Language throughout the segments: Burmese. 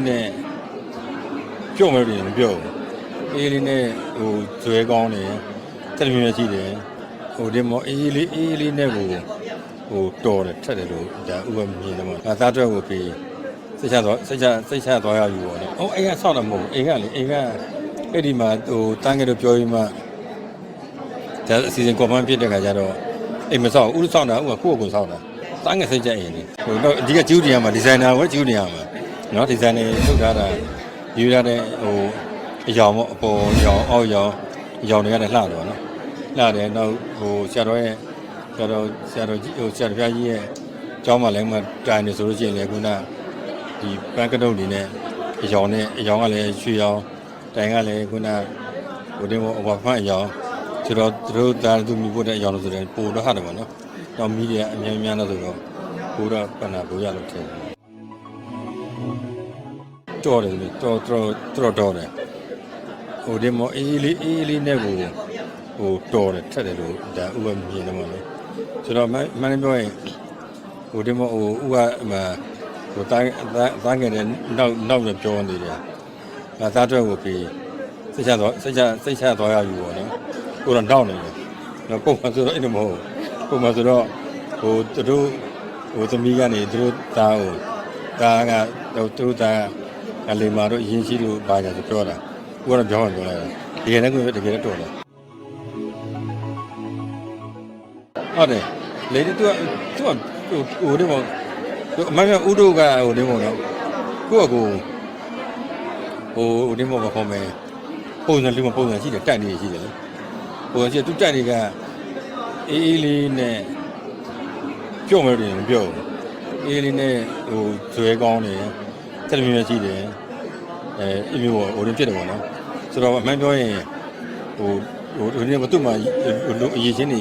နဲ့ပြုတ်မဲ့တယ်မပြုတ်အေးလေးနဲ့ဟိုဇွဲကောင်းတယ်တက်မြင်ရှိတယ်ဟိုဒီမောအေးလေးနဲ့ကိုဟိုတော်တယ်ထက်တယ်လို့ဒါဥပမာမြင်တယ်ပေါ့ငါသားအတွက်ကိုပြီးစိတ်ချသွားရယူပေါ့လေအိမ်ကဆောက်တာမဟုတ်အိမ်ကလေအိမ်ကအဲ့ဒီမှာဟိုတန်းကလေးပြောပြီးမှဒါအစီအစဉ်ကော်မန်ဖြစ်တဲ့ခါကျတော့အိမ်မဆောက်ဦးဆောက်တာဦးကကိုယ့်ကိုဆောက်တာတန်းငယ်စိတ်ကြအိမ်လေဟိုတော့အဓိကကျူးတင်ရမှာဒီဇိုင်နာပဲကျူးတင်ရမှာနော်ဒီဇိုင်နာထုတ်ထားတာယူရတဲ့ဟိုအယောင်ပေါ့အပေါ်ရောင်အောက်ရောင်အယောင်တွေကလည်းလှတယ်ပေါ့နော်လှတယ်နောက်ဟိုဆရာတော်ကြီးဟိုဆရာတော်ဖျားကြီးရဲ့ကျောင်းမှာလည်းမတိုင်နေဆိုလို့ရှိရင်လည်းခုနဒီပန်းကတုတ်တွေနဲ့အယောင်ကလည်းရွှေရောင်တိုင်ကလည်းခုနဟိုတင်ဘောဖတ်အယောင်ဆိုတော့သူတို့တာသူမြဖို့တဲ့အယောင်လို့ဆိုတယ်ပိုတော့ဟာတယ်ပေါ့နော်တော့မီဒီယာအများတော့ဆိုတော့ပိုတော့ပဏာပိုရလို့ထင်တယ်တော်တယ်တော်တယ်ဟိုဒီမောအေးလေးနဲ့ကိုဟိုတော်တယ်ထက်တယ်လို့ဒါဥပမာမြင်တယ်ပေါ့နော်ဆိုတော့မန်းပြောရင်ဟိုဒီမောဟိုဥကဟိုတိုင်းငယ်တဲ့နောက်နဲ့ပြောနေတယ်ငါသားအတွက်ကိုပြီးစိတ်ချသွားရယူပေါ့နော်ကိုတော့တောင်းနေတယ်တော့ပုံမှန်ဆိုတော့အဲ့လိုမဟုတ်ပုံမှန်ဆိုတော့ဟိုသူတို့ဟိုသမီးကနေသူတို့သားဟိုသားကသူတို့သားအလေးမာတို့အရင်ရှိလို့ပါကြဆိုပြောတာကိုကတော့ပြောလိုက်တကယ်လည်းကိုတကယ်တော့တော်တယ်ဟုတ်တယ်လေသူကဟိုဒီမောအမှန်ကဥဒုကဟိုဒီမောနော်ကိုကကိုဟိုဒီမောမခေါ်မယ်ပုံစံလေးပုံစံရှိတယ်တက်နေရှိတယ်လေဟိုကျသူတက်နေကအေးလေးနဲ့ပြုတ်မဲ့တယ်မပြုတ်အေးလေးနဲ့ဟိုဇွဲကောင်းတယ်တက်မြင်ရှိတယ်အမျိုးဟိုရင်းဖြစ်တယ်ပေါ့နော်ဆိုတော့အမှန်ပြောရင်ဟိုဒီမှာသူ့မှာအရေးချင်းနေ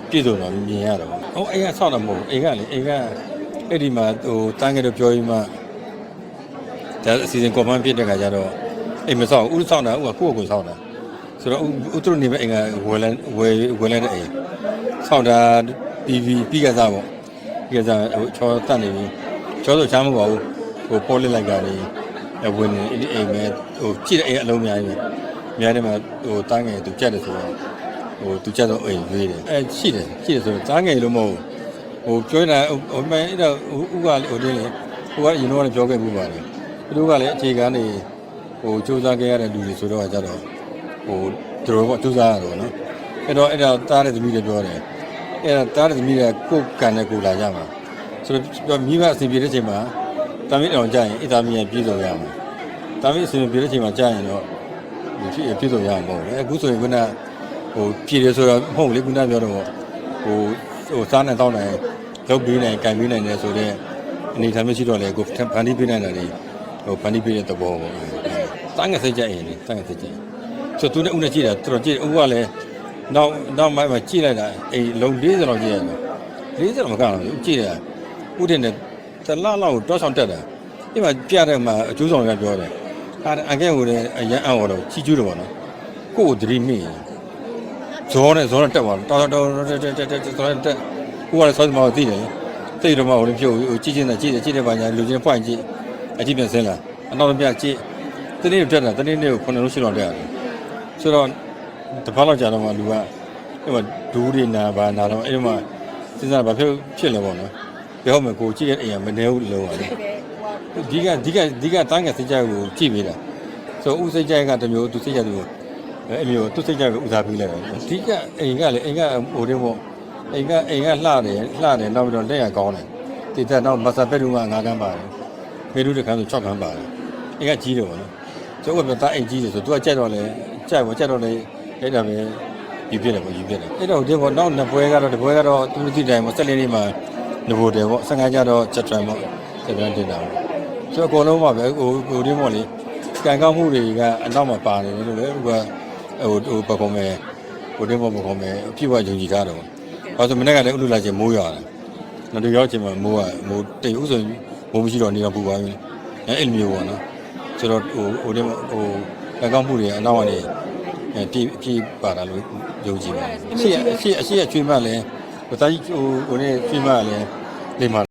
ပြည့်စုံတော့မြင်ရတော့အိမ်ကဆောက်တာမဟုတ်အိမ်ကလေအိမ်ကအဲ့ဒီမှာဟိုတန်းကလေးပြောပြီးမှဒါအစီအစဉ်ကော်မန်ဖြစ်တဲ့ခါကျတော့အိမ်မဆောက်ဦးဆောက်တာဦးကကိုယ့်ကိုဆောက်တာဆိုတော့ဦးသူတို့နေမဲ့အိမ်ကဝယ်လဲတဲ့အိမ်ဆောက်တာပြီးကစားပေါ့ပြီးကစားဟိုချောတတ်နေပြီချောဆိုချမ်းမပါဘူးဟိုပေါ်လစ်လိုက်တာနေဝင်နေအဲ့ဒီအိမ်မဲ့ဟိုကြည့်တဲ့အိမ်အလုံးများကြီးများတယ်မှာဟိုတန်းငယ်သူကြက်တယ်ဆိုတော့ဟိုသူကြက်တော့အိမ်ရွေးတယ်ရှိတယ်ဆိုတော့တန်းငယ်လို့မဟုတ်ဟိုပြောနေတာဟိုမဲအဲ့တော့ဦးကဟိုတင်းလေဟိုကအရင်တော့ပြောခဲ့မှုပါတယ်သူတို့ကလည်းအခြေခံနေဟိုစူးစမ်းခဲ့ရတဲ့လူတွေဆိုတော့ကြတော့ဟိုသူတို့ကစူးစမ်းရတော့နော်အဲ့တော့တားတဲ့သမီးတွေပြောတယ်အဲ့တော့တားတဲ့သမီးတွေကိုကန်တဲ့ကိုလာရမှာဆိုတော့မိဘအစီအပြေတဲ့အချိန်မှာတာမီးအောင်ကြာရင်အသားမီးပြေဆုံးရမှာတာမီးအစီအပြေတဲ့အချိန်မှာကြာရင်တော့ပြေဆုံးရမှာပေါ့လေအခုဆိုရင်ခုနဟိုပြေတယ်ဆိုတော့မဟုတ်လေခုနပြောတော့ဟိုစားနေတောင်းနေလုပ်ပြီးနိုင်ကန်ပြီးနိုင်တယ်ဆိုတော့အနေထားမျိုးရှိတော့လေကိုဖန်တီးပေးနိုင်တယ်လေဟိုဖန်တီးပေးတဲ့သဘောပေါ့တန်းငယ်စိတ်ကြအိမ်လေတန်းငယ်စိတ်ကြဆိုသူနဲ့ဦးနဲ့ကြည့်တာတော်တော်ကြည့်ဦးကလည်းနောက်မှကြည့်လိုက်တာအိမ်လုံး40လောက်ကြည့်ရတယ်40လောက်မကတော့ကြည့်တယ်ဦးတင်တဲ့တလားလောက်တောဆောင်တက်တာဒီမှာပြတဲ့မှာအကျိုးဆောင်ကပြောတယ်အကဲဟိုလည်းအရန်အောင်တော့ချီကျူးတယ်ပေါ့နော်ကိုယ်ကိုသတိမိဇောနဲ့တက်သွားတော်ဦးကလည်းစောစမောသိတယ်သိတော့မှဟိုလည်းဖြုတ်ကြည့်တဲ့ဘာညာလူချင်းဖွင့်ကြည့်အကြည့်ပြန်စင်းလာအနောက်ပြကြည့်တနေ့တက်တာတနေ့ကို9လုံး10လုံးတက်ရတယ်ဆိုတော့တပတ်လောက်ကြာတော့မှလူကအဲ့မှာဒူးတွေနာပါနာတော့အဲ့မှာစဉ်းစားဘာဖြစ်လဲပေါ့နော်ပြောမယ်ကိုကြည့်တဲ့အိမ်ကမနေဘူးလုံးပါလေဒီကတန်းငယ်စိတ်ကြိုက်ကိုကြည့်ပေးတာဆိုဥစိတ်ကြိုက်ကတမျိုးသူစိတ်ကြိုက်သူအဲ့မျိုးသူစိတ်ကြိုက်ကိုဥစားပေးလိုက်တယ်ဒီကအိမ်ကလေအိမ်ကဟိုတင်းပေါ့အိမ်ကလှတယ်နောက်ပြီးတော့လက်ရကောင်းတယ်တိတက်တော့မဆာပက်တူက9ခန်းပါတယ်မေတူတစ်ခန်းဆို6ခန်းပါတယ်အိမ်ကကြီးတယ်ပေါ့နော်ကျုပ်ကပြောတာအိမ်ကြီးတယ်ဆိုသူကကြက်တော့လေအဲ့ဒါပဲယူပြတယ်ပေါ့အဲ့တော့ဒီဘောနောက်နှစ်ပွဲကတော့တပွဲကတော့သူတို့သိတိုင်းပေါ့14လေးမှာနဘိုတယ်ပေါ့15ကျတော့ချက်ထရန်ပေါ့ချက်ထရန်တင်တာပေါ့ဆိုတော့အကုန်လုံးပါပဲဟိုတင်းပေါ့လေကန်ကောက်မှုတွေကအနောက်မှာပါနေတယ်လို့လေသူကဟိုပကုံးမယ်ဟိုတင်းပေါ့ပကုံးမယ်အပြည့်ဝယုံကြည်ထားတယ်ပေါ့ဘာလို့မနေ့ကလည်းဥလူလာချင်းမိုးရွာတယ်နောက်တစ်ရောက်ချင်းမှာမိုးတိတ်ဥဆိုမိုးမရှိတော့နေတော့ပူပါပြီအဲ့လိုမျိုးပေါ့နော်ဆိုတော့ဟိုတင်းပေါ့ဟိုကန်ကောက်မှုတွေအနောက်ကနေပြေးပါတာလို့ယုံကြည်ပါတယ်အရှိချွေးမလည်းဟိုတာကြီးဟိုနဲ့ချွေးမလည်းလိမ္မာ